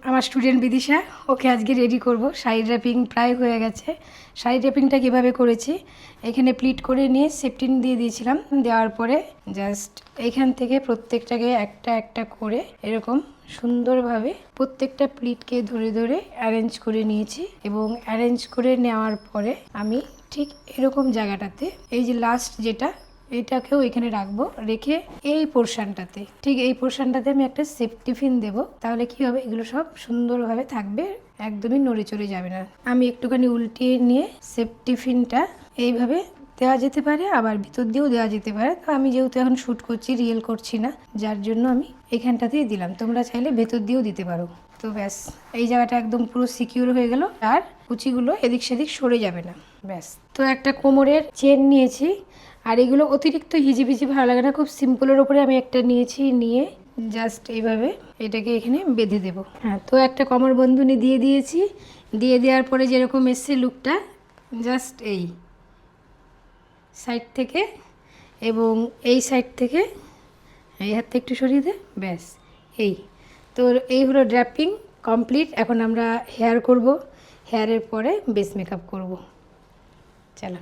আমার স্টুডেন্ট বিদিশা, ওকে আজকে রেডি করব। সাইড র্যাপিং প্রায় হয়ে গেছে। সাইড র্যাপিংটা কীভাবে করেছি, এখানে প্লিট করে নিয়ে সেফটিন দিয়ে দিয়েছিলাম। দেওয়ার পরে জাস্ট এইখান থেকে প্রত্যেকটাকে একটা একটা করে এরকম সুন্দরভাবে প্রত্যেকটা প্লিটকে ধরে ধরে অ্যারেঞ্জ করে নিয়েছি। এবং অ্যারেঞ্জ করে নেওয়ার পরে আমি ঠিক এরকম জায়গাটাতে এই যে লাস্ট যেটা, এটাকেও এখানে রাখবো। রেখে এই পোর্শনটাতে, ঠিক এই পোর্শনটাতে আমি একটা সেফটি পিন দেবো। তাহলে কি হবে, এগুলো সব সুন্দরভাবে থাকবে, একদমই নড়ে চড়ে যাবে না। আমি একটুখানি উল্টিয়ে নিয়ে সেফটি পিনটা এইভাবে দেওয়া যেতে পারে, আবার ভিতর দিয়েও দেওয়া যেতে পারে। তো আমি যেহেতু এখন শ্যুট করছি, রিয়েল করছি না, যার জন্য আমি এখানটাতেই দিলাম। তোমরা চাইলে ভেতর দিয়েও দিতে পারো। তো ব্যাস, এই জায়গাটা একদম পুরো সিকিউর হয়ে গেল, আর কুচিগুলো এদিক সেদিক সরে যাবে না। ব্যাস। তো একটা কোমরের চেন নিয়েছি, আর এগুলো অতিরিক্ত হিজিবিজি ভালো লাগে না, খুব সিম্পলের ওপরে আমি একটা নিয়েছি। নিয়ে জাস্ট এইভাবে এটাকে এখানে বেঁধে দেবো। হ্যাঁ, তো একটা কোমর বন্ধনী দিয়ে দিয়েছি। দিয়ে দেওয়ার পরে যেরকম এসছে লুকটা, জাস্ট এই সাইড থেকে এবং এই সাইড থেকে এই হাতটা একটু সরিয়ে দে, ব্যাস। এই তো এই হলো ড্র্যাপিং কমপ্লিট। এখন আমরা হেয়ার করব, হেয়ারের পরে বেস মেকআপ করব। চলো।